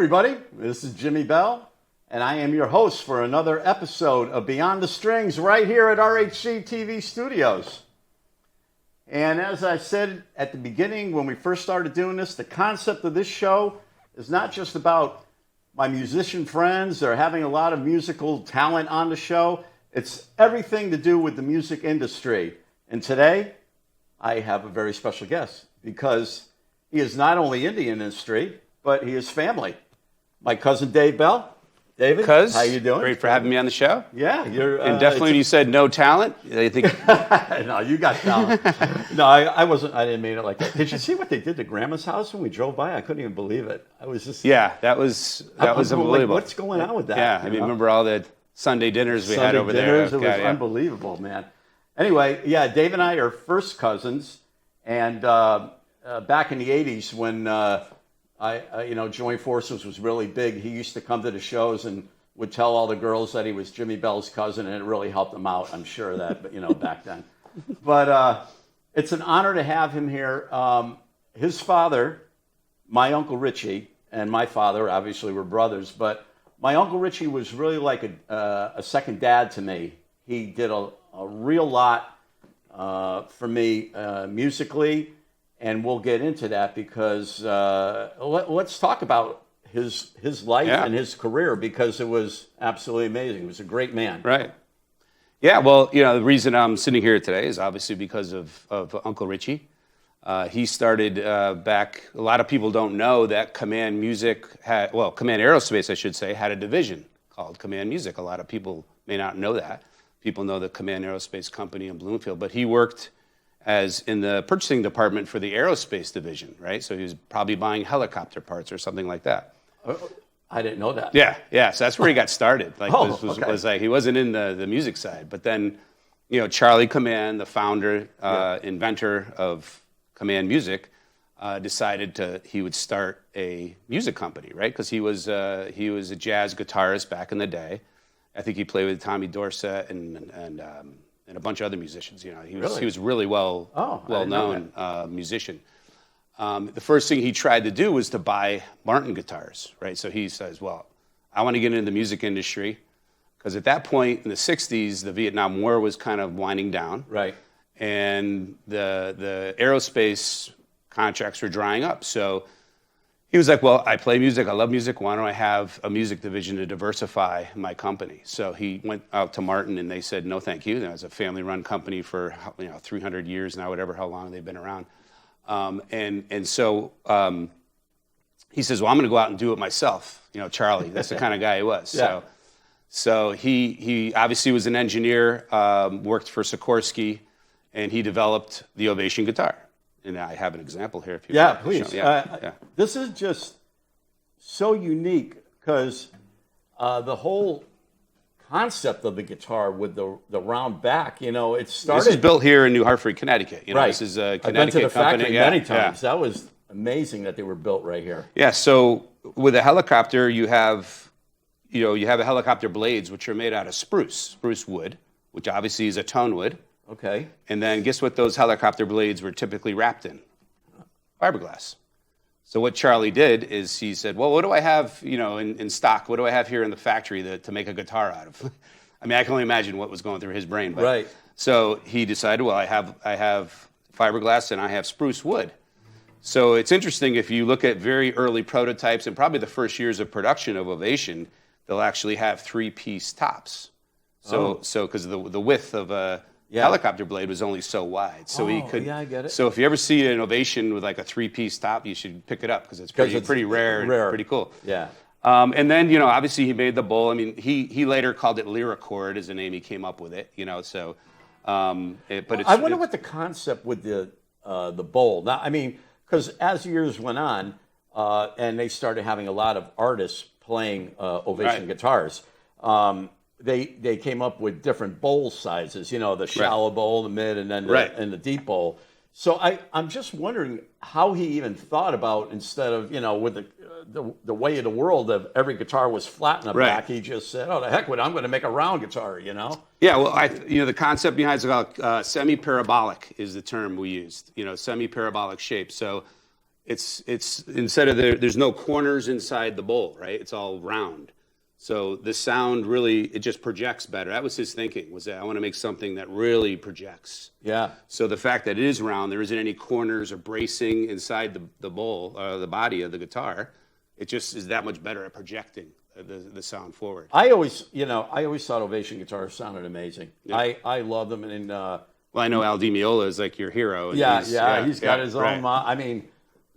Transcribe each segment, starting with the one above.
everybody. This is Jimmy Bell, and I am your host for another episode of Beyond the Strings right here at RHCTV Studios. And as I said at the beginning when we first started doing this, the concept of this show is not just about my musician friends or having a lot of musical talent on the show. It's everything to do with the music industry. And today, I have a very special guest because he is not only in the industry, but he is family. My cousin Dave Bell. David, Cuz, how you doing? Great for having me on the show. Yeah, you're and definitely when you said no talent, I think no, you got talent. No, I wasn't. I didn't mean it like that. Did you see what they did to Grandma's house when we drove by? I couldn't even believe it. I was just that was unbelievable. Like, what's going on with that? Yeah, I mean, remember all the Sunday dinners we had over there? It was unbelievable, man. Anyway, yeah, Dave and I are first cousins, and back in the '80s when I joined forces was really big. He used to come to the shows and would tell all the girls that he was Jimmy Bell's cousin, and it really helped him out. I'm sure of that, but back then. But it's an honor to have him here. His father, my Uncle Richie, and my father obviously were brothers, but my Uncle Richie was really like a second dad to me. He did a real lot for me musically. And we'll get into that because let's talk about his life and his career because it was absolutely amazing. He was a great man. Right. Yeah, well, the reason I'm sitting here today is obviously because of Uncle Richie. He started back, a lot of people don't know that Command Aerospace, I should say, had a division called Command Music. A lot of people may not know that. People know the Command Aerospace Company in Bloomfield, but he worked as in the purchasing department for the aerospace division, right? So he was probably buying helicopter parts or something like that. I didn't know that. Yeah. So that's where he got started. Was like he wasn't in the music side, but then, Charlie Command, the founder, inventor of Command Music, decided he would start a music company, right? Because he was a jazz guitarist back in the day. I think he played with Tommy Dorsett and a bunch of other musicians. He was really well known musician. The first thing he tried to do was to buy Martin guitars, right? So he says, well, I want to get into the music industry because at that point in the 60s, the Vietnam War was kind of winding down. Right. And the aerospace contracts were drying up. So he was like, well, I play music. I love music. Why don't I have a music division to diversify my company? So he went out to Martin, and they said, no, thank you. That was a family-run company for 300 years now, whatever, how long they've been around. So he says, well, I'm going to go out and do it myself. Charlie, that's the kind of guy he was. Yeah. So he obviously was an engineer, worked for Sikorsky, and he developed the Ovation guitar. And I have an example here. If you want. Please. Yeah. This is just so unique because the whole concept of the guitar with the round back, it started. This is built here in New Hartford, Connecticut. Right. This is a Connecticut I've been to the company. Factory many times. That was amazing that they were built right here. Yeah. So with a helicopter, you have a helicopter blades, which are made out of spruce wood, which obviously is a tone wood. Okay. And then guess what those helicopter blades were typically wrapped in? Fiberglass. So what Charlie did is he said, well, what do I have, in stock? What do I have here in the factory to make a guitar out of? I mean, I can only imagine what was going through his brain. But, right. So he decided, well, I have fiberglass and I have spruce wood. So it's interesting if you look at very early prototypes and probably the first years of production of Ovation, they'll actually have 3-piece tops. So because the width of a helicopter blade was only so wide, so he could. Yeah, I get it. So if you ever see an Ovation with like a 3-piece top, you should pick it up because it's pretty rare and pretty cool. Yeah. And then obviously he made the bowl. I mean, he later called it Lyricord is the name he came up with it. So, I wonder what the concept with the bowl. Now, I mean, because as years went on, and they started having a lot of artists playing Ovation guitars. They came up with different bowl sizes, the shallow bowl, the mid, and then the deep bowl. So I'm just wondering how he even thought about instead of, with the way of the world of every guitar was flat in the back, he just said, oh, the heck with it, I'm going to make a round guitar, Yeah, well, the concept behind it's called semi-parabolic is the term we used, semi-parabolic shape. So it's instead of there's no corners inside the bowl, right? It's all round. So the sound really, it just projects better. That was his thinking, was that I want to make something that really projects. Yeah. So the fact that it is round, there isn't any corners or bracing inside the bowl, the body of the guitar, it just is that much better at projecting the sound forward. I always thought Ovation guitars sounded amazing. Yeah. I love them. And well, I know Al Di Meola is like your hero. And he's got his own. I mean,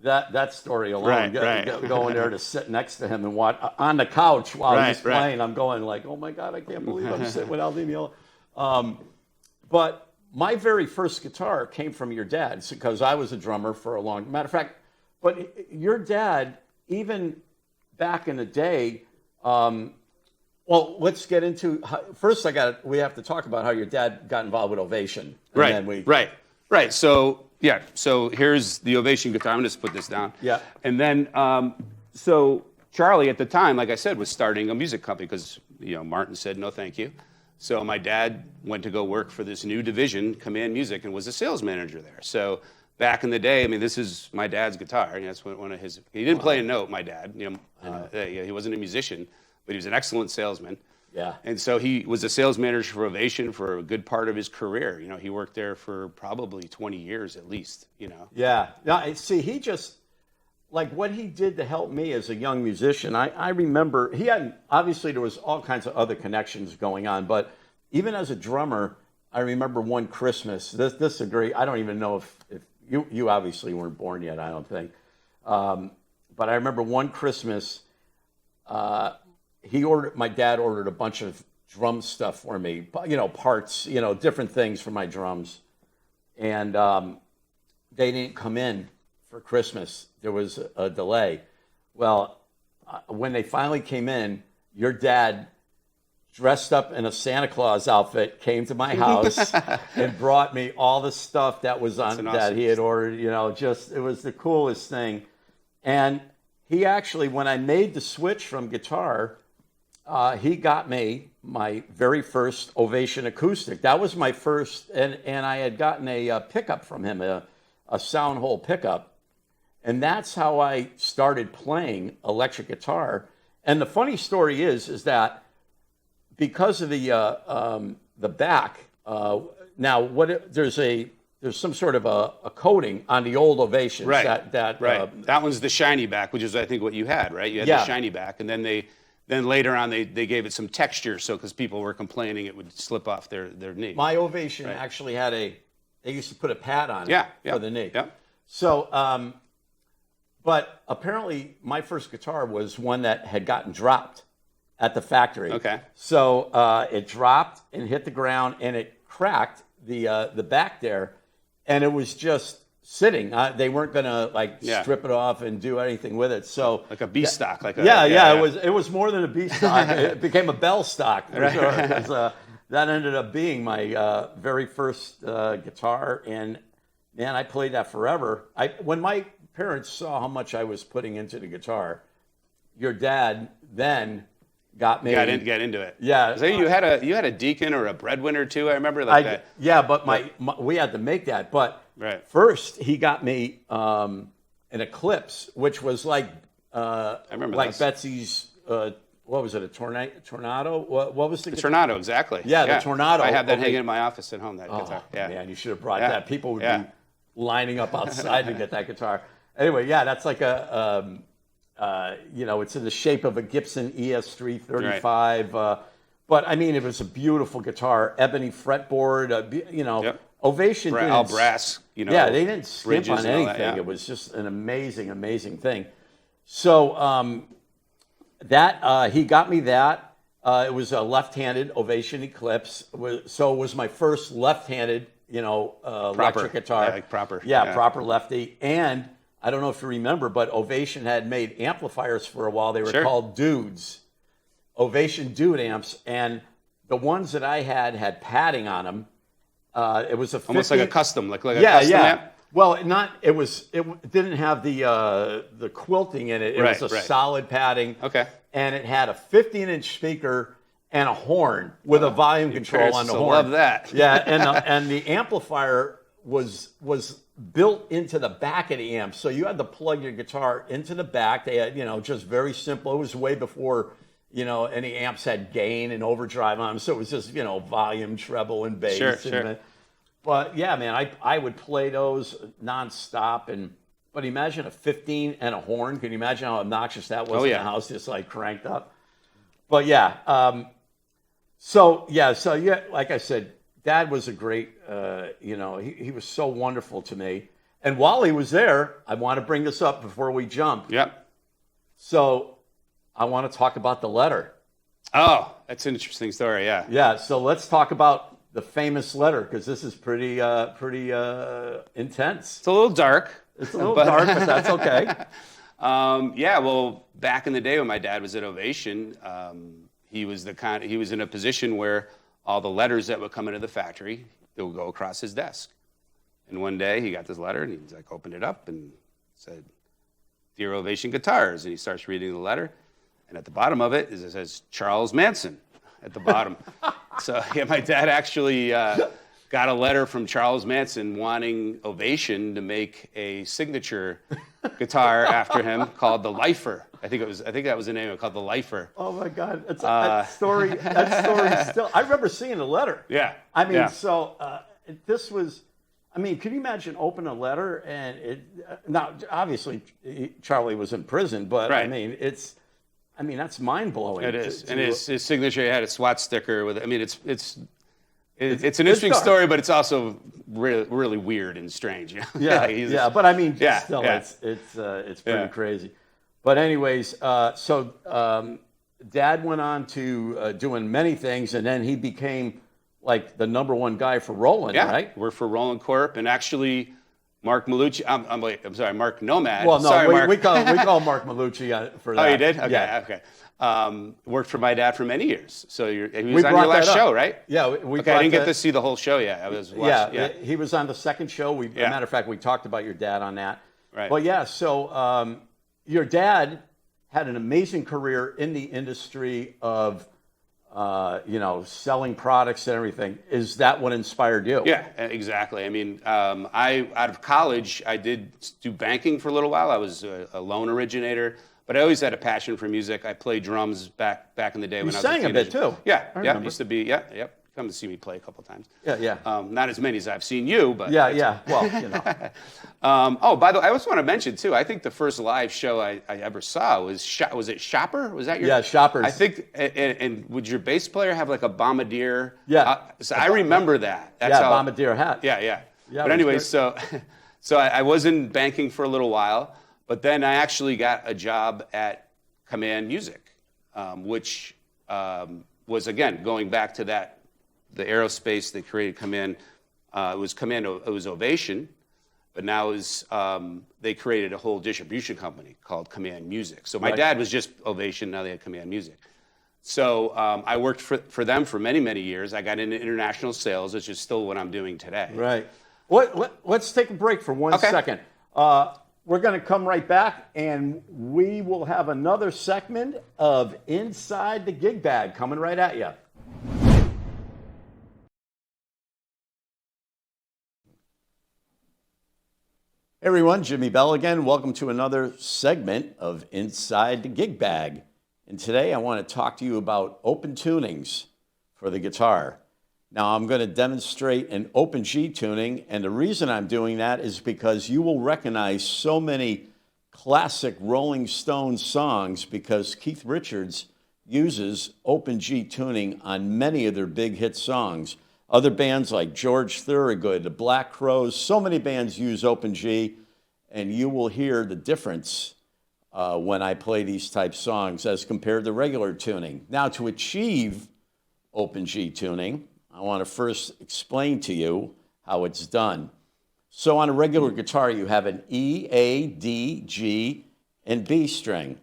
that story alone, going there to sit next to him and watch on the couch while he's playing, I'm going like, oh my God, I can't believe I'm sitting with Al Di Meola. But my very first guitar came from your dad's because I was a drummer for a long. Matter of fact, but your dad, even back in the day. Well, let's get into first. We have to talk about how your dad got involved with Ovation. And Right. So here's the Ovation guitar. I'm going to put this down. Yeah. And then, so Charlie at the time, like I said, was starting a music company because Martin said no, thank you. So my dad went to go work for this new division, Command Music, and was a sales manager there. So back in the day, I mean, this is my dad's guitar. That's one of his. He didn't play a note. My dad, he wasn't a musician, but he was an excellent salesman. Yeah. And so he was a sales manager for Ovation for a good part of his career. He worked there for probably 20 years at least. Yeah. Now, see, he just like what he did to help me as a young musician. I remember he had obviously there was all kinds of other connections going on, but even as a drummer, I remember one Christmas. This is a great. I don't even know if you obviously weren't born yet. I don't think. But I remember one Christmas. My dad ordered a bunch of drum stuff for me, parts, different things for my drums. And they didn't come in for Christmas. There was a delay. Well, when they finally came in, your dad, dressed up in a Santa Claus outfit, came to my house and brought me all the stuff that was that he had ordered, it was the coolest thing. And he actually, when I made the switch from guitar, he got me my very first Ovation acoustic. That was my first, and I had gotten a pickup from him, a sound hole pickup. And that's how I started playing electric guitar. And the funny story is that because of the back, there's some sort of a coating on the old Ovations. Right. That one's the shiny back, which is I think what you had, right? You had the shiny back, and then later on they gave it some texture, so because people were complaining it would slip off their knee. My Ovation actually had they used to put a pad on it for the knee. Yeah. So, but apparently my first guitar was one that had gotten dropped at the factory. Okay. So it dropped and hit the ground, and it cracked the back there, and it was just sitting. They weren't going to strip it off and do anything with it. So like a B stock, It was more than a B stock. It became a Bell stock for sure. That ended up being my very first guitar, and man, I played that forever. When my parents saw how much I was putting into the guitar, your dad then got me get into it. Yeah, so you had a Deacon or a Breadwinner too. I remember that. Yeah, but we had to make that. But first he got me an Eclipse, which was like I remember like Betsy's. What was it? A Tornado? What was the Tornado? Exactly. Yeah, the Tornado. I have that hanging in my office at home. That guitar. Yeah, man, you should have brought that. People would be lining up outside to get that guitar. Anyway, that's like a. It's in the shape of a Gibson ES335. But I mean, it was a beautiful guitar, ebony fretboard. Ovation. All brass. They didn't skimp on anything. It was just an amazing, amazing thing. So he got me that. It was a left-handed Ovation Eclipse. So it was my first left-handed, electric guitar. Yeah, like proper. Proper lefty. And I don't know if you remember, but Ovation had made amplifiers for a while. They were called Dudes, Ovation Dude amps, and the ones that I had padding on them. It was almost like a custom, like a custom amp. Well, it didn't have the quilting in it. It was a solid padding. Okay. And it had a 15-inch speaker and a horn with a volume control on the horn. Love that. Yeah, and the amplifier was built into the back of the amp. So you had to plug your guitar into the back. They had, just very simple. It was way before, any amps had gain and overdrive on them. So it was just, volume, treble, and bass. Sure. But yeah, man, I would play those nonstop. But imagine a 15 and a horn. Can you imagine how obnoxious that was in the house, just like cranked up? But yeah. So like I said, Dad was a great, he was so wonderful to me. And while he was there, I want to bring this up before we jump. Yep. So I want to talk about the letter. Oh, that's an interesting story, yeah. Yeah, so let's talk about the famous letter, because this is pretty intense. It's a little dark. It's a little dark, but that's okay. Well, back in the day when my dad was at Ovation, he was in a position where all the letters that would come into the factory, it would go across his desk. And one day he got this letter and he opened it up and said, "Dear Ovation Guitars." And he starts reading the letter. And at the bottom of it says Charles Manson at the bottom. So my dad actually got a letter from Charles Manson wanting Ovation to make a signature guitar after him called the Lifer. I think that was the name of it, called the Lifer. Oh my God, that story still. I remember seeing the letter. Yeah. I mean, this was. I mean, can you imagine opening a letter and now obviously Charlie was in prison, but right. I mean that's mind blowing. It is, and his signature had a SWAT sticker with it. I mean, it's an interesting story, but it's also really weird and strange. Yeah, but I mean, still, it's pretty crazy. But anyways, so Dad went on to doing many things, and then he became like the #1 guy for Roland, right? Worked for Roland Corp, and actually Mark Malucci. I'm sorry, Mark Nomad. Well, no, sorry, we call Mark Malucci for that. Oh, you did? Okay, yeah. Okay. Worked for my dad for many years. So he was on your last show, right? Yeah. I didn't get to see the whole show yet. He was on the second show. As a matter of fact, we talked about your dad on that. Right. But yeah, so your dad had an amazing career in the industry of, selling products and everything. Is that what inspired you? Yeah, exactly. I mean, out of college, I did do banking for a little while. I was a loan originator. But I always had a passion for music. I played drums back in the day when I was a teenager. You sang a bit too. Yeah. Used to be. Yep. Come to see me play a couple times. Yeah. Not as many as I've seen you, but yeah. Well, by the way, I also want to mention too. I think the first live show I ever saw was it Shopper? Was that your? Yeah, Shoppers. I think. And would your bass player have like a bombardier? Yeah. So I remember that. That's bombardier hat. Yeah. But anyway, so I was in banking for a little while. But then I actually got a job at Command Music, which was, again, going back to the aerospace that created Command. It was Ovation, but now they created a whole distribution company called Command Music. So my dad was just Ovation, now they had Command Music. So I worked for them for many, many years. I got into international sales, which is still what I'm doing today. Right. Let's take a break for one second. We're going to come right back, and we will have another segment of Inside the Gig Bag coming right at you. Hey everyone, Jimmy Bell again. Welcome to another segment of Inside the Gig Bag. And today I want to talk to you about open tunings for the guitar. Now I'm going to demonstrate an open G tuning, and the reason I'm doing that is because you will recognize so many classic Rolling Stones songs because Keith Richards uses open G tuning on many of their big hit songs. Other bands like George Thorogood, the Black Crowes, so many bands use open G, and you will hear the difference when I play these type songs as compared to regular tuning. Now to achieve open G tuning, I want to first explain to you how it's done. So on a regular guitar, you have an E, A, D, G, and B string.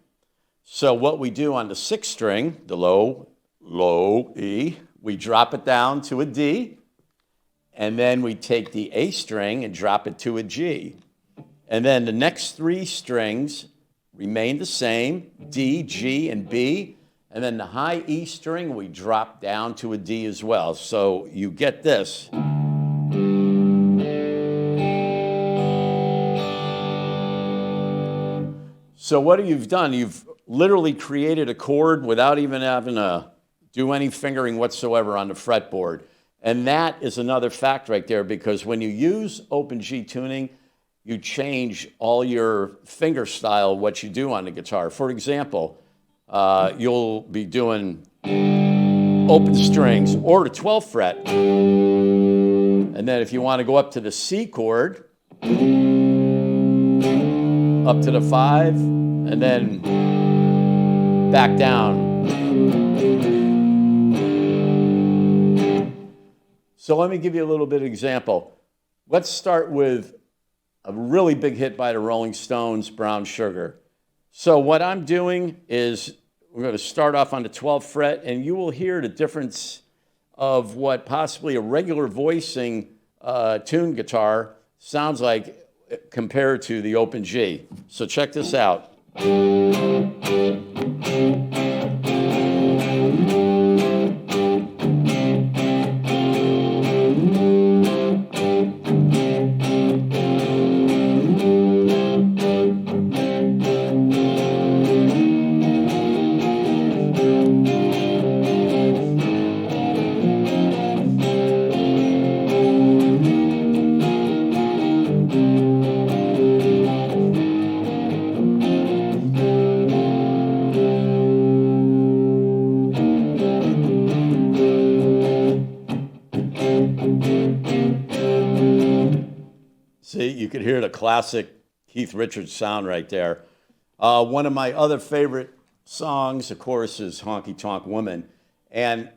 So what we do on the 6th string, the low E, we drop it down to a D, and then we take the A string and drop it to a G. And then the next 3 strings remain the same, D, G, and B. And then the high E string, we drop down to a D as well. So you get this. So what you've done, you've literally created a chord without even having to do any fingering whatsoever on the fretboard. And that is another fact right there, because when you use open G tuning, you change all your finger style, what you do on the guitar. For example, you'll be doing open strings or the 12th fret. And then if you want to go up to the C chord, up to the 5, and then back down. So let me give you a little bit of example. Let's start with a really big hit by the Rolling Stones, Brown Sugar. So what I'm doing is we're going to start off on the 12th fret, and you will hear the difference of what possibly a regular voicing tuned guitar sounds like compared to the open G. So check this out. See, you could hear the classic Keith Richards sound right there. One of my other favorite songs, of course, is Honky Tonk Woman. And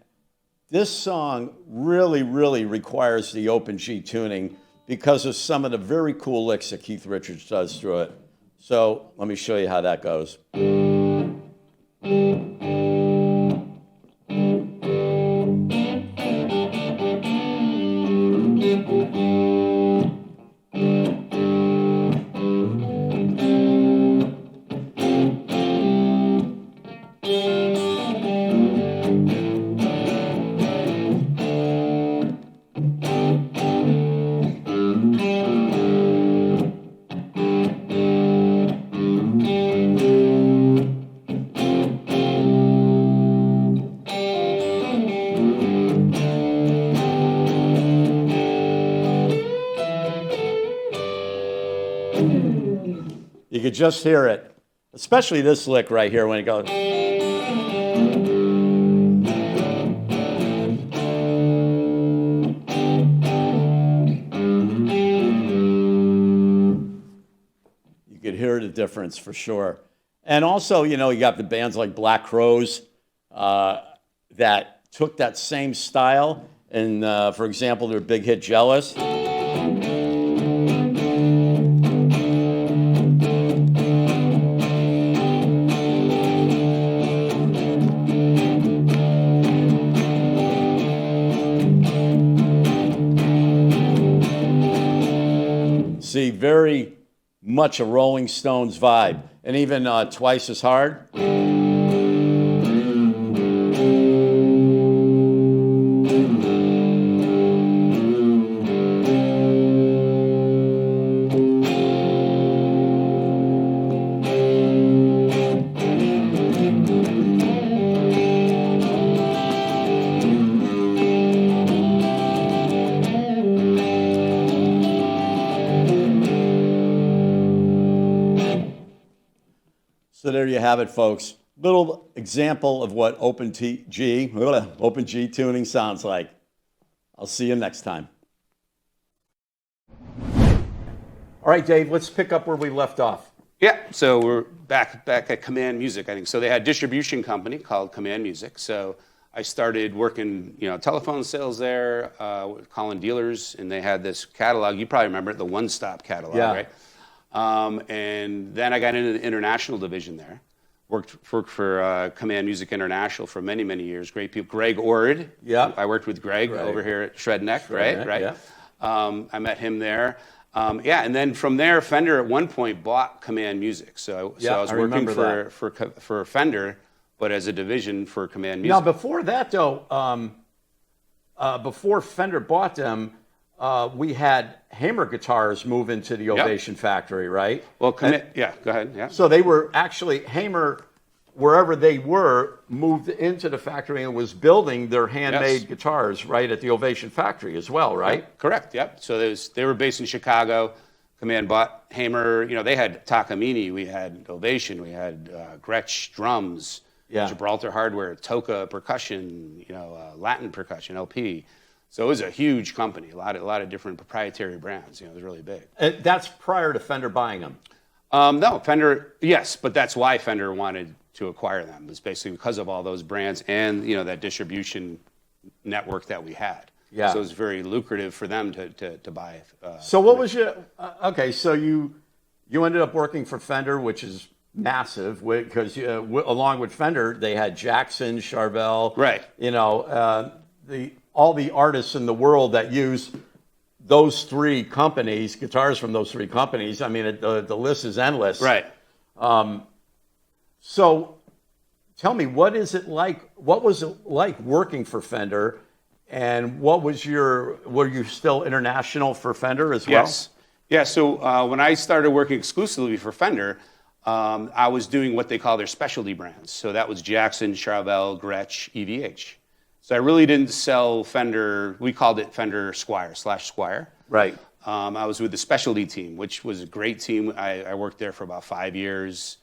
this song really, really requires the open G tuning because of some of the very cool licks that Keith Richards does through it. So let me show you how that goes. You could just hear it, especially this lick right here when it goes. You could hear the difference for sure. And also, you know, you got the bands like Black Crowes that took that same style and, for example, their big hit Jealous. See, very much a Rolling Stones vibe, and even Twice as Hard. So there you have it, folks. Little example of what open G tuning sounds like. I'll see you next time. All right, Dave, let's pick up where we left off. Yeah, so we're back at Command Music, I think. So they had a distribution company called Command Music. So I started working, telephone sales there, calling dealers, and they had this catalog. You probably remember it, the One Stop catalog, right? And then I got into the international division there. Worked for Command Music International for many, many years. Great people. Greg Ord. Yeah. I worked with Greg over here at Shredneck, right? Yeah. I met him there. And then from there, Fender at one point bought Command Music. So I was working for Fender, but as a division for Command Music. Now, before that, though, before Fender bought them, we had Hamer guitars move into the Ovation factory, right? Well, go ahead. Yeah. So they were actually, Hamer, wherever they were, moved into the factory and was building their handmade guitars right at the Ovation factory as well, right? Yep, correct, yep. So they were based in Chicago. Command bought Hamer. They had Takamine, we had Ovation, we had Gretsch drums, Gibraltar hardware, Toka percussion, Latin percussion, LP. So it was a huge company, a lot of different proprietary brands. It was really big. And that's prior to Fender buying them. No, Fender, yes, but that's why Fender wanted to acquire them. It was basically because of all those brands and that distribution network that we had. Yeah. So it was very lucrative for them to buy. So what was your okay? So you ended up working for Fender, which is massive, because along with Fender, they had Jackson, Charvel, right? All the artists in the world that use those three companies, guitars from those three companies. I mean, the list is endless. Right. So tell me, what is it like? What was it like working for Fender? And were you still international for Fender as well? Yes. Yeah, so when I started working exclusively for Fender, I was doing what they call their specialty brands. So that was Jackson, Charvel, Gretsch, EVH. So I really didn't sell Fender, we called it Fender Squire/Squire. Right. I was with the specialty team, which was a great team. I worked there for about 5 years.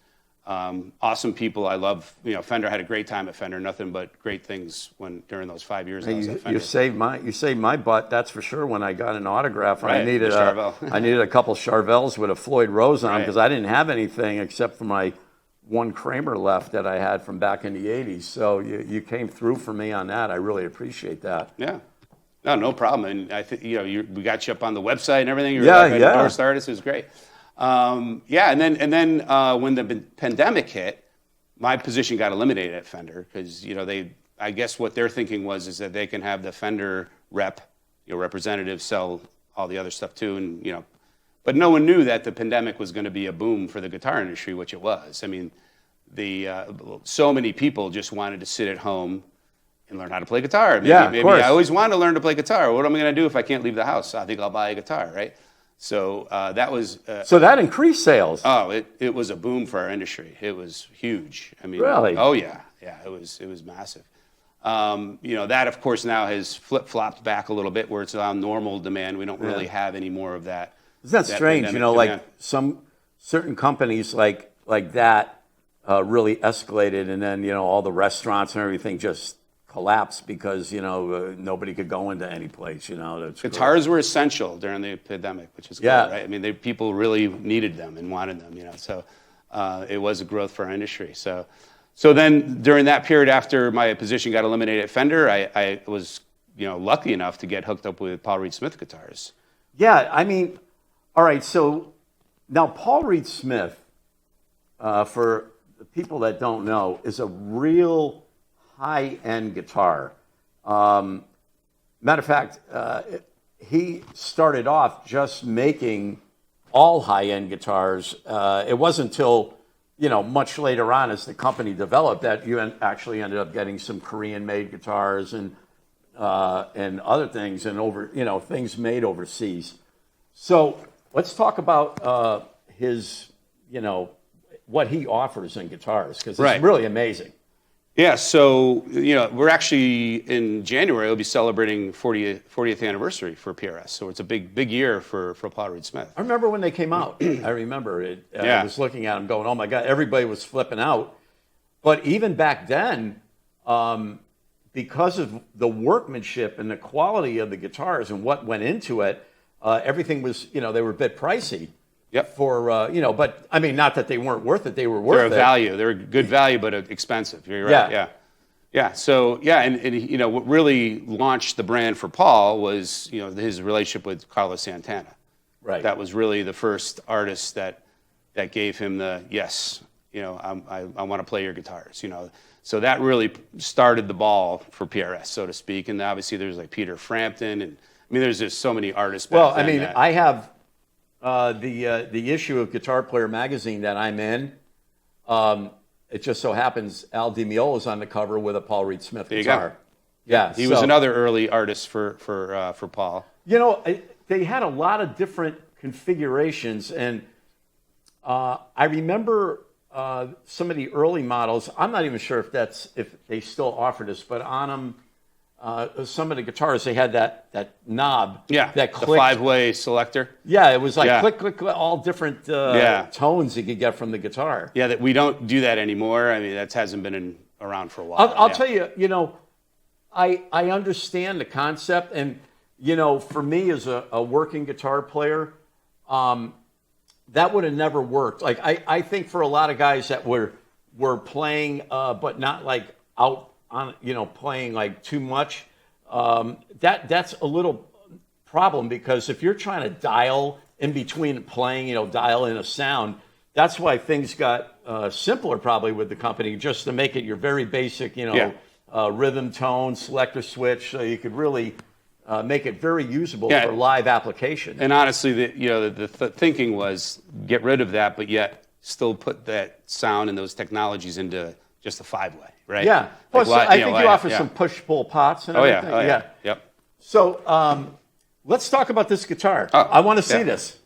Awesome people. I love, Fender. had a great time at Fender. Nothing but great things during those 5 years I was at Fender. You saved my butt, that's for sure. When I got an autograph, right, I needed a couple Charvels with a Floyd Rose on them because I didn't have anything except for my one Kramer left that I had from back in the '80s. So you came through for me on that. I really appreciate that. Yeah. No problem. And I think we got you up on the website and everything. You were endorsed artist. It was great. And then when the pandemic hit, my position got eliminated at Fender because I guess what they're thinking is that they can have the Fender representative sell all the other stuff too, and but no one knew that the pandemic was going to be a boom for the guitar industry, which it was. I mean, so many people just wanted to sit at home and learn how to play guitar. Maybe I always wanted to learn to play guitar. What am I going to do if I can't leave the house? I think I'll buy a guitar, right? So that was. So that increased sales. Oh, it was a boom for our industry. It was huge. I mean, really? Oh yeah. It was massive. That of course now has flip-flopped back a little bit, where it's on normal demand. We don't really have any more of that. Isn't that strange? Like some certain companies like that really escalated, and then all the restaurants and everything just collapsed because nobody could go into any place. Guitars were essential during the pandemic, which is cool, right? I mean, people really needed them and wanted them. So it was a growth for our industry. So then during that period after my position got eliminated at Fender, I was lucky enough to get hooked up with Paul Reed Smith guitars. Yeah, I mean, all right. So now Paul Reed Smith, for the people that don't know, is a real high-end guitar. Matter of fact, he started off just making all high-end guitars. It wasn't until much later on, as the company developed, that you actually ended up getting some Korean-made guitars and other things, and things made overseas. So let's talk about his, what he offers in guitars, because it's really amazing. Yeah, so we're actually in January. We'll be celebrating 40th anniversary for PRS. So it's a big year for Paul Reed Smith. I remember when they came out. I remember it. I was looking at them, going, "Oh my God!" Everybody was flipping out. But even back then, because of the workmanship and the quality of the guitars and what went into it, everything was they were a bit pricey. Yep. But I mean, not that they weren't worth it; they were worth it. They're a value. They're a good value, but expensive. You're right. Yeah. So and what really launched the brand for Paul was his relationship with Carlos Santana. Right. That was really the first artist that gave him the yes. I want to play your guitars. So that really started the ball for PRS, so to speak. And obviously, there's like Peter Frampton, and there's just so many artists. Back then I have. The issue of Guitar Player magazine that I'm in, it just so happens Al Di Meola is on the cover with a Paul Reed Smith guitar. Yeah, he was another early artist for Paul. They had a lot of different configurations, and I remember some of the early models. I'm not even sure if they still offer this, but on them, some of the guitars, they had that knob. Yeah, that the clicked. 5-way selector. Yeah, it was like click, click, click, all different tones you could get from the guitar. Yeah, that we don't do that anymore. I mean, that hasn't been around for a while. I'll tell you, I understand the concept, and for me as a working guitar player, that would have never worked. Like I think for a lot of guys that were playing, but not like out on playing like too much, that's a little problem, because if you're trying to dial in between playing, dial in a sound, that's why things got simpler probably with the company, just to make it your very basic, rhythm, tone, selector switch, so you could really make it very usable for live application. And honestly, the thinking was get rid of that, but yet still put that sound and those technologies into just a 5-way, right? Yeah. Plus, I think you offer some push-pull pots and everything. Oh, yeah. Yep. So let's talk about this guitar. I want to see this.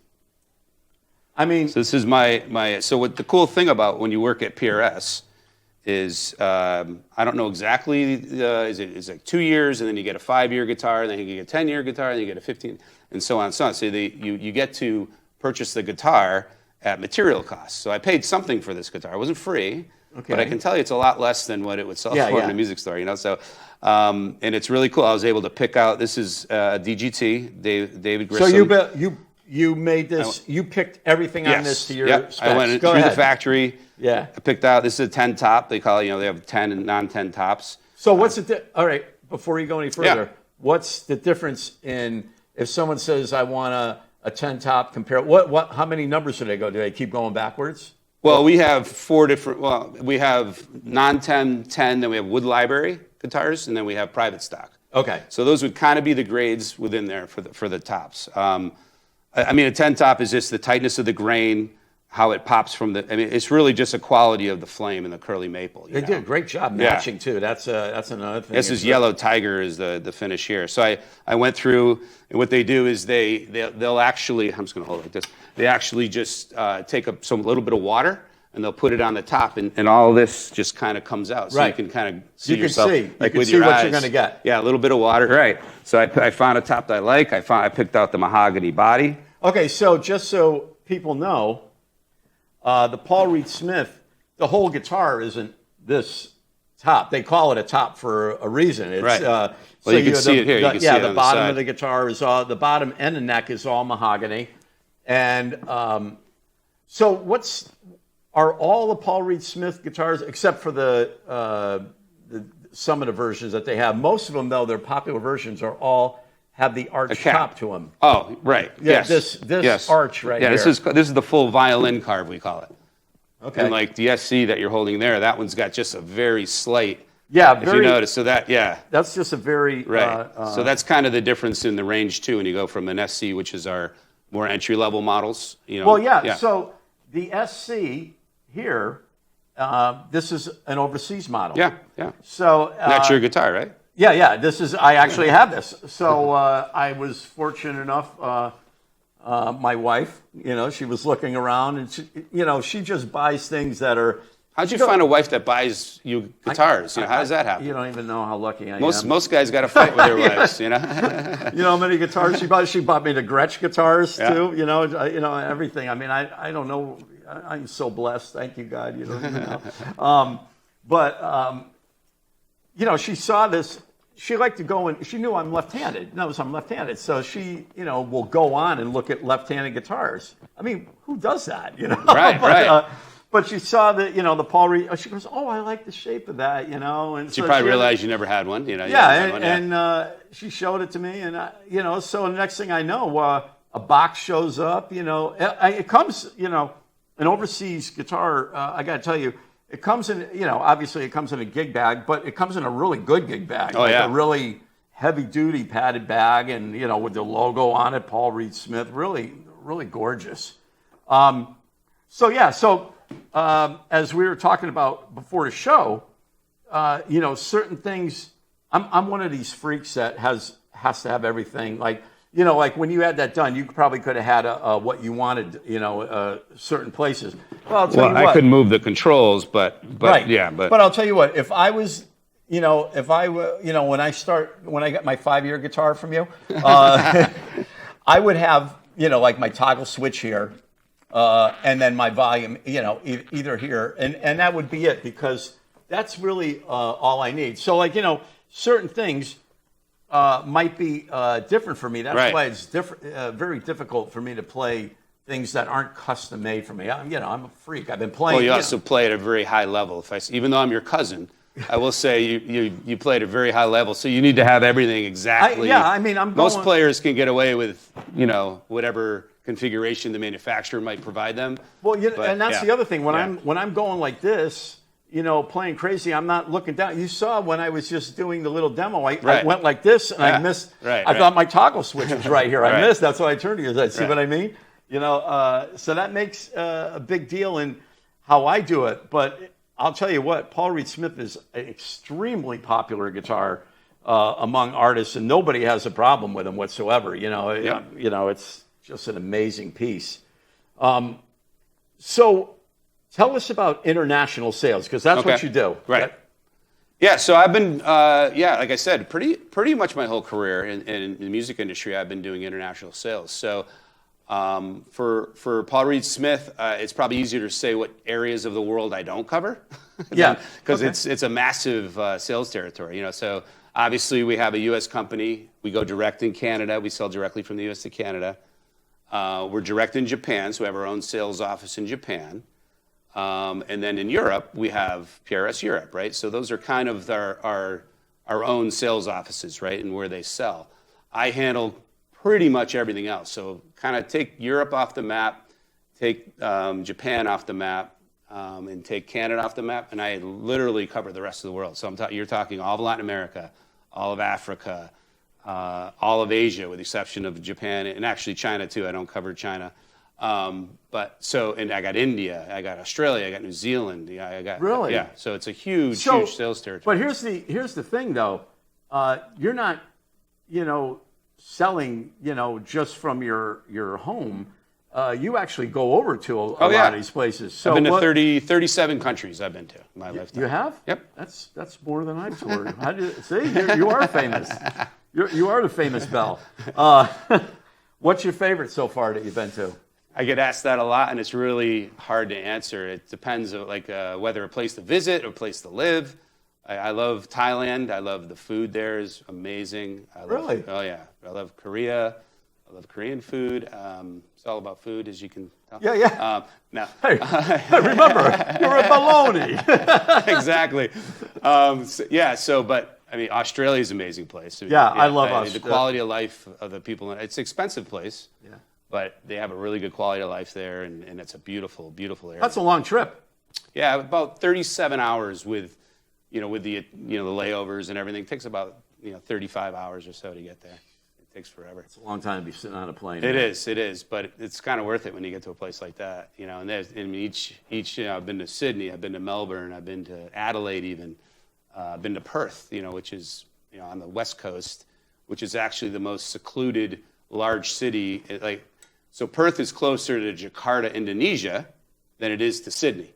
I mean, so this is my. So what the cool thing about when you work at PRS is I don't know exactly. Is it like 2 years, and then you get a 5-year guitar, and then you get a 10-year guitar, and then you get a 15, and so on and so on. So you get to purchase the guitar at material cost. So I paid something for this guitar. It wasn't free, but I can tell you it's a lot less than what it would sell for in a music store. So and it's really cool. I was able to pick out. This is a DGT, David Grissom. So you made this. You picked everything on this to your specs. I went through the factory. Yeah. I picked out. This is a 10 top. They call it. They have 10 and non-10 tops. So what's all right? Before you go any further, what's the difference in if someone says I want a 10 top? Compare what? How many numbers do they go? Do they keep going backwards? Well, we have 4 different. Well, we have non-10, 10. Then we have wood library guitars, and then we have private stock. Okay. So those would kind of be the grades within there for the tops. I mean, a 10 top is just the tightness of the grain, how it pops from the. I mean, it's really just a quality of the flame and the curly maple. They did a great job matching too. That's another thing. This is yellow tiger is the finish here. So I went through, and what they do is they'll actually. I'm just going to hold it like this. They actually just take a little bit of water, and they'll put it on the top, and all this just kind of comes out. So you can kind of see yourself. You like can with see your what eyes. you're going to get. Yeah, a little bit of water. Right. So I found a top that I like. I picked out the mahogany body. Okay, so just so people know, the Paul Reed Smith, the whole guitar isn't this top. They call it a top for a reason. It's, right. Well, so you can see it here. You can see it the on bottom the of the guitar is all, the bottom and the neck is all mahogany. And so are all the Paul Reed Smith guitars, except for some of the versions that they have, most of them, though, their popular versions are all have the arch top to them. Oh, right. Yeah, yes. this arch right here. Yeah, this is the full violin carve, we call it. Okay. And like the SC that you're holding there, that one's got just a very slight. Yeah, if you notice. So that's just a very right. So that's kind of the difference in the range too when you go from an SC, which is our more entry level models. Well, yeah. So the SC here, this is an overseas model. Yeah, yeah. So that's your guitar, right? Yeah. I actually have this. So I was fortunate enough. My wife, she was looking around, and she just buys things that are. How'd you find a wife that buys you guitars? How does that happen? You don't even know how lucky I am. Most guys got to fight with their wives, You know how many guitars she bought? She bought me the Gretsch guitars too. Everything. I mean, I don't know. I'm so blessed. Thank you, God. You don't even know. She saw this. She liked to go and she knew I'm left-handed. Knows I'm left-handed, so she, will go on and look at left-handed guitars. I mean, who does that? Right. But she saw the Paul Reed. She goes, "Oh, I like the shape of that," And she probably realized you never had one. And she showed it to me, and so the next thing I know, a box shows up. It comes, an overseas guitar. I got to tell you. It comes in, obviously it comes in a gig bag, but it comes in a really good gig bag. A really heavy-duty padded bag and, with the logo on it, Paul Reed Smith, really, really gorgeous. So as we were talking about before the show, certain things, I'm one of these freaks that has to have everything. Like, like when you had that done, you probably could have had what you wanted, certain places. Well, I'll tell you what. I couldn't move the controls, but right. yeah, but I'll tell you what. If I was, when I got my 5-year guitar from you, I would have, like my toggle switch here, and then my volume, either here, and that would be it, because that's really all I need. So, like, certain things might be different for me. That's why it's very difficult for me to play things that aren't custom made for me. I'm a freak. I've been playing. Well, you also play at a very high level. Even though I'm your cousin, I will say you play at a very high level. So you need to have everything exactly. Most players can get away with whatever configuration the manufacturer might provide them. Well, and that's the other thing. When I'm going like this, playing crazy, I'm not looking down. You saw when I was just doing the little demo, I went like this, and I missed. I thought my toggle switch was right here. I missed. That's why I turned to you. See what I mean? So that makes a big deal in how I do it. But I'll tell you what, Paul Reed Smith is an extremely popular guitar among artists, and nobody has a problem with him whatsoever. It's just an amazing piece. So tell us about international sales, because that's what you do. Right. Yeah, so I've been, like I said, pretty much my whole career in the music industry, I've been doing international sales. So for Paul Reed Smith, it's probably easier to say what areas of the world I don't cover. Because it's a massive sales territory. So obviously we have a U.S. company. We go direct in Canada. We sell directly from the U.S. to Canada. We're direct in Japan, so we have our own sales office in Japan. And then in Europe, we have PRS Europe, right? So those are kind of our own sales offices, right, and where they sell. I handle pretty much everything else. So kind of take Europe off the map, take Japan off the map, and take Canada off the map, and I literally cover the rest of the world. So you're talking all of Latin America, all of Africa, all of Asia, with the exception of Japan, and actually China too. I don't cover China. And I got India, I got Australia, I got New Zealand. Really? Yeah. So it's a huge sales territory. But here's the thing, though. You're not, selling, just from your home. You actually go over to a lot of these places. So I've been to 37 countries. I've been to in my lifetime. You have? Yep. That's more than I've toured. See, you are famous. You are the famous Bell. What's your favorite so far that you've been to? I get asked that a lot, and it's really hard to answer. It depends, whether a place to visit or a place to live. I love Thailand. I love the food there is amazing. Really? Oh yeah. I love Korea. I love Korean food. It's all about food, as you can tell. Yeah. No. Hey, remember, you're a baloney. Exactly. But Australia is an amazing place. I love Australia. The quality of life of the people. It's an expensive place. Yeah. But they have a really good quality of life there, and it's a beautiful, beautiful area. That's a long trip. Yeah, about 37 hours with the layovers and everything. It takes about 35 hours or so to get there. It takes forever. It's a long time to be sitting on a plane. It is, but it's kind of worth it when you get to a place like that. And each I've been to Sydney, I've been to Melbourne, I've been to Adelaide even, I've been to Perth, which is on the west coast, which is actually the most secluded large city. So Perth is closer to Jakarta, Indonesia, than it is to Sydney.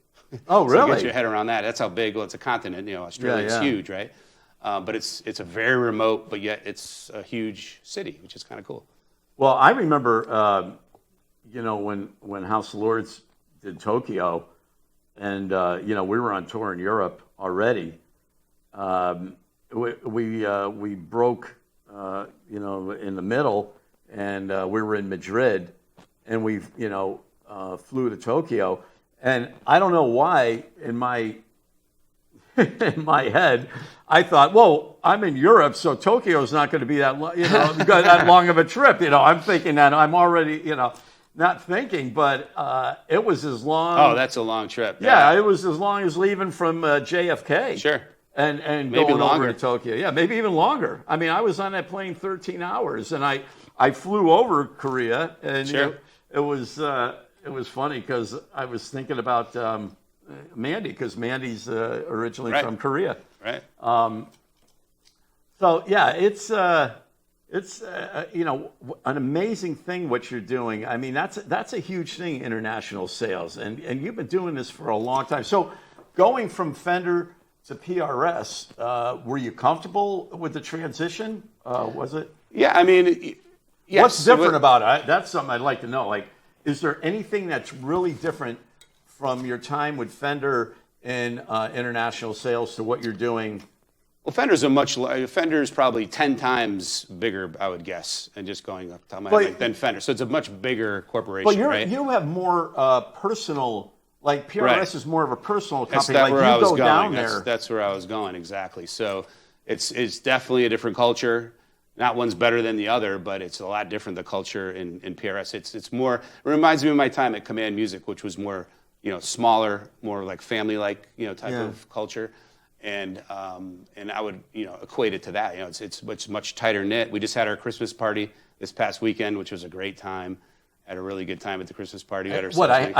Oh, really? So get your head around that. That's how big. Well, it's a continent. Australia's huge, right? But it's a very remote, but yet it's a huge city, which is kind of cool. Well, I remember, when House of Lords did Tokyo, and we were on tour in Europe already. We broke, in the middle, and we were in Madrid, and we, flew to Tokyo. And I don't know why in my head, I thought, well, I'm in Europe, so Tokyo's not going to be that that long of a trip. I'm thinking that I'm already, not thinking, but it was as long. Oh, that's a long trip. Yeah, it was as long as leaving from JFK. Sure. And maybe going longer. over to Tokyo. Yeah, maybe even longer. I was on that plane 13 hours, and I flew over Korea, and sure. It was funny because I was thinking about Mandy, because Mandy's originally from Korea. Right. So yeah, it's It's an amazing thing what you're doing. I mean, that's a huge thing, international sales, and you've been doing this for a long time. So, going from Fender to PRS, were you comfortable with the transition? Was it? Yeah, I mean, yes. What's different about it? That's something I'd like to know. Like, is there anything that's really different from your time with Fender in international sales to what you're doing? Well, Fender's probably 10 times bigger, I would guess, and just going up top of my head, than Fender. So it's a much bigger corporation, but you have more personal, like PRS is more of a personal company. That's like where I was going. Down there. That's where I was going, exactly. So it's definitely a different culture. Not one's better than the other, but it's a lot different, the culture in PRS. It's more, it reminds me of my time at Command Music, which was more, smaller, more like family-like, type of culture. And I would equate it to that. It's much tighter knit. We just had our Christmas party this past weekend, which was a great time. Had a really good time at the Christmas party. I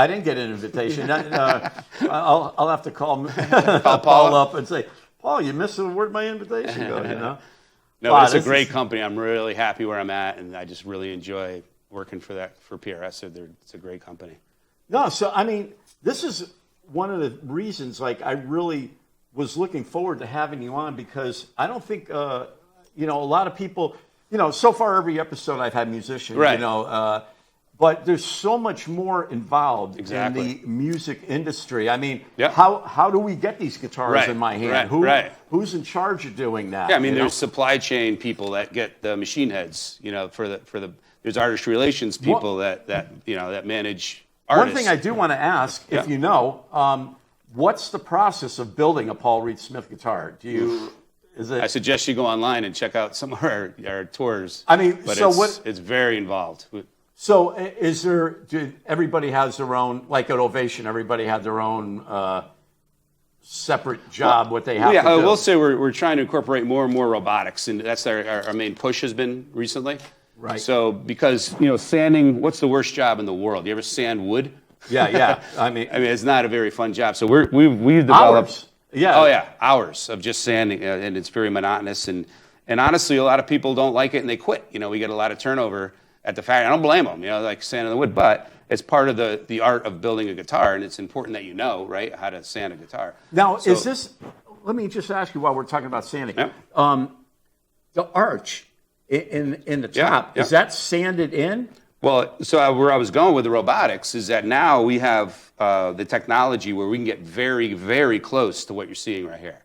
didn't get an invitation. I'll have to call Paul up and say, Paul, you missed it. Where'd my invitation go? No, it's a great company. I'm really happy where I'm at, and I just really enjoy working for PRS. It's a great company. No, so I mean, this is one of the reasons. Like, I really was looking forward to having you on, because I don't think, a lot of people, so far every episode I've had musicians, right. But there's so much more involved in the music industry. I mean, how do we get these guitars in my hand? Who's in charge of doing that? Yeah, I mean, there's supply chain people that get the machine heads, there's artist relations people that manage artists. One thing I do want to ask, if you know, what's the process of building a Paul Reed Smith guitar? I suggest you go online and check out some of our tours. I mean, but it's very involved. So everybody has their own, like at Ovation, everybody had their own separate job, what they have to do? I will say we're trying to incorporate more and more robotics, and that's our main push has been recently. Right. So because, sanding, what's the worst job in the world? You ever sand wood? Yeah. I mean, it's not a very fun job. So we've developed hours. Yeah. Oh yeah, hours of just sanding, and it's very monotonous. And honestly, a lot of people don't like it and they quit. We get a lot of turnover at the factory. I don't blame them. Like sanding the wood, but it's part of the art of building a guitar, and it's important that right, how to sand a guitar. Now, is this? Let me just ask you while we're talking about sanding. Yeah. The arch in the top, is that sanded in? Well, so where I was going with the robotics is that now we have the technology where we can get very, very close to what you're seeing right here.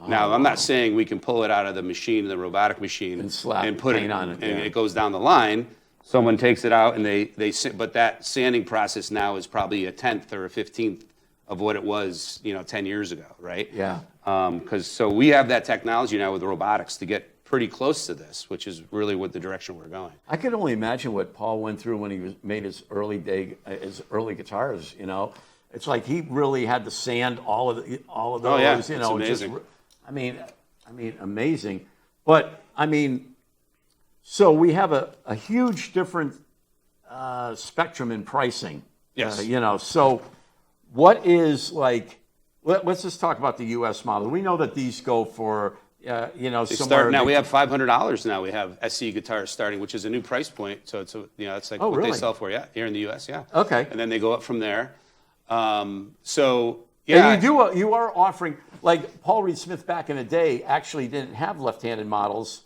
Now, I'm not saying we can pull it out of the machine, the robotic machine, and put it on it, and it goes down the line. Someone takes it out, and but that sanding process now is probably a 10th or a 15th of what it was, 10 years ago, right? Yeah. So we have that technology now with robotics to get pretty close to this, which is really what the direction we're going. I could only imagine what Paul went through when he made his early guitars. It's like he really had to sand all of those. Oh yeah, it's amazing. I mean, amazing. But I mean, so we have a huge different spectrum in pricing. Yes. So what is like? Let's just talk about the U.S. model. We know that these go for. Somewhere now we have $500 now. We have SE guitars starting, which is a new price point. So it's it's like what they sell for, here in the U.S. Yeah. Okay. And then they go up from there. And you are offering, like Paul Reed Smith back in the day actually didn't have left-handed models.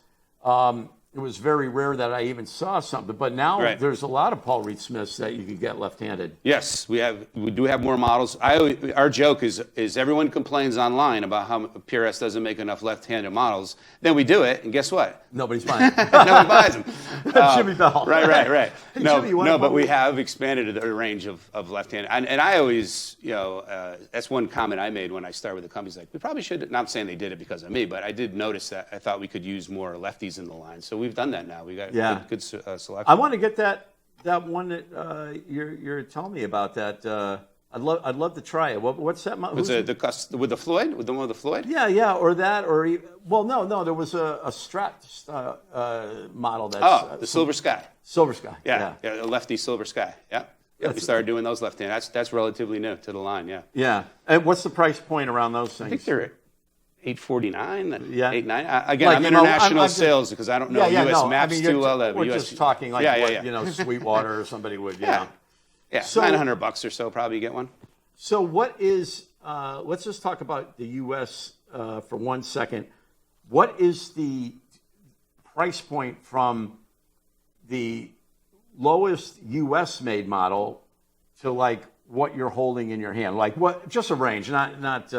It was very rare that I even saw something, but now there's a lot of Paul Reed Smiths that you could get left-handed. Yes, we do have more models. Our joke is everyone complains online about how PRS doesn't make enough left-handed models. Then we do it, and guess what? Nobody's buying them. Nobody buys them. Jimmy Bell. Right. Hey, no, Jimmy, but we have expanded the range of left-handed. And I always, that's one comment I made when I started with the company. Like, we probably should, not saying they did it because of me, but I did notice that I thought we could use more lefties in the line. So we've done that now. We got good selection. I want to get that one that you're telling me about. That I'd love to try it. What's that? With the Floyd, with the one with the Floyd? Yeah, or that, or no. There was a Strat model that's the Silver Sky. Silver Sky. Yeah, a lefty Silver Sky. Yeah. We started doing those left-handed. That's relatively new to the line. Yeah. Yeah. And what's the price point around those things? I think they're $849, Yeah. $890. Again, Like, I'm you know, international I'm just- sales because I don't know Yeah, U.S. no, maps too well. We're US, just talking like yeah, what, yeah. you know, Sweetwater or somebody would, you Yeah. know. Yeah, So- $900 or so probably you get one. So what is, let's just talk about the U.S. For 1 second. What is the price point from the lowest U.S. made model to like what you're holding in your hand? Like what, just a range, not.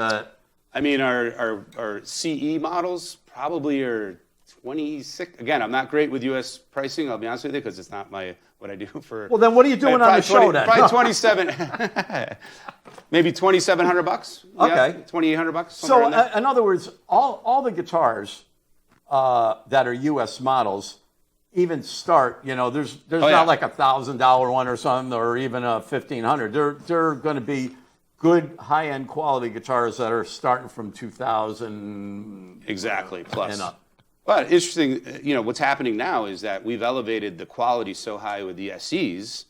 I mean, our CE models probably are 26. Again, I'm not great with U.S. pricing. I'll be honest with you because it's not what I do for. Well, then what are you doing on the show then? Probably 27, maybe $2,700. Okay. $2,800. So in other words, all the guitars that are U.S. models even start. You know, there's not like $1,000 one or something, or even a $1,500. They're going to be good high-end quality guitars that are starting from 2,000 exactly plus and up. But interesting, you know, what's happening now is that we've elevated the quality so high with the SCs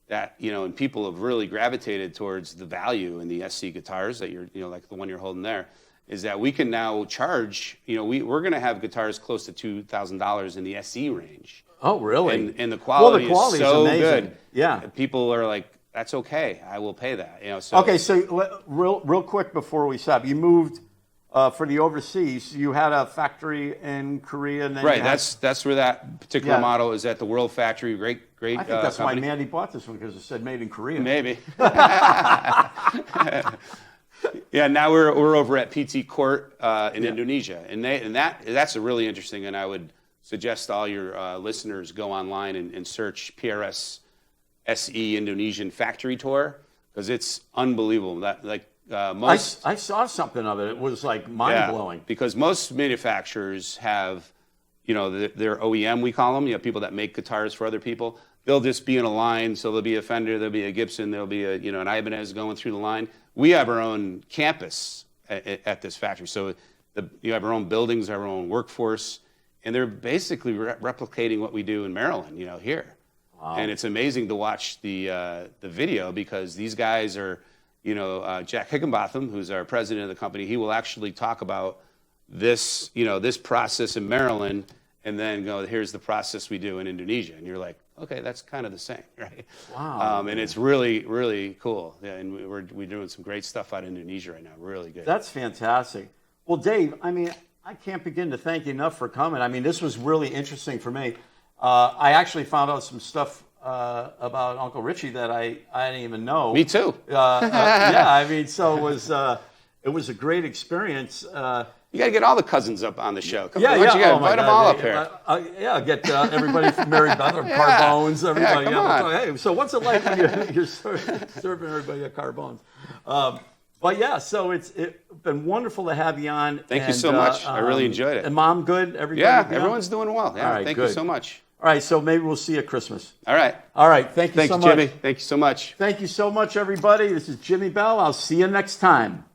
that, you know, and people have really gravitated towards the value in the SC guitars that you're, you know, like the one you're holding there, is that we can now charge, you know, we're going to have guitars close to $2,000 in the SC range. Oh, really? And the quality, is so amazing. good. Yeah. People are like, that's okay. I will pay that. You know. So Okay, so real quick before we stop, you moved for the overseas. You had a factory in Korea, and then right. That's where that particular model is at the World Factory. Great. I think that's company. why Mandy bought this one, because it said made in Korea. Maybe. Yeah. Now we're over at PT Court in Indonesia, and that's a really interesting. And I would suggest all your listeners go online and search PRS SE Indonesian factory tour, because it's unbelievable. That like most I saw something of it. It was like mind blowing. because most manufacturers have, you know, their OEM, we call them, you know, people that make guitars for other people. They'll just be in a line, so there'll be a Fender, there'll be a Gibson, there'll be a, you know, an Ibanez going through the line. We have our own campus at this factory, so you have our own buildings, our own workforce, and they're basically replicating what we do in Maryland, you know, here. Wow. And it's amazing to watch the video, because these guys are, you know, Jack Higginbotham, who's our president of the company, he will actually talk about this, you know, this process in Maryland, and then go, here's the process we do in Indonesia. And you're like, okay, that's kind of the same, right? Wow. And it's really, really cool. Yeah, and we're doing some great stuff out in Indonesia right now. Really good. That's fantastic. Well, Dave, I mean, I can't begin to thank you enough for coming. I mean, this was really interesting for me. I actually found out some stuff about Uncle Richie that I didn't even know. Me too. Yeah, I mean, so it was a great experience. You got to get all the cousins up on the show. Come Yeah, on, yeah. you got invite them all up here. Yeah, get everybody from Mary Beth or Carbones, everybody. come on. Hey, so what's it like when you're serving everybody at Carbones? But yeah, so it's been wonderful to have you on. Thank you so much. I really enjoyed it. And Mom, good? Everybody Yeah, good? everyone's doing well. Yeah, All right, thank good. you so much. All right, so maybe we'll see you at Christmas. All right. All right, thank you so much. Jimmy. Thank you so much. Thank you so much, everybody. This is Jimmy Bell. I'll see you next time.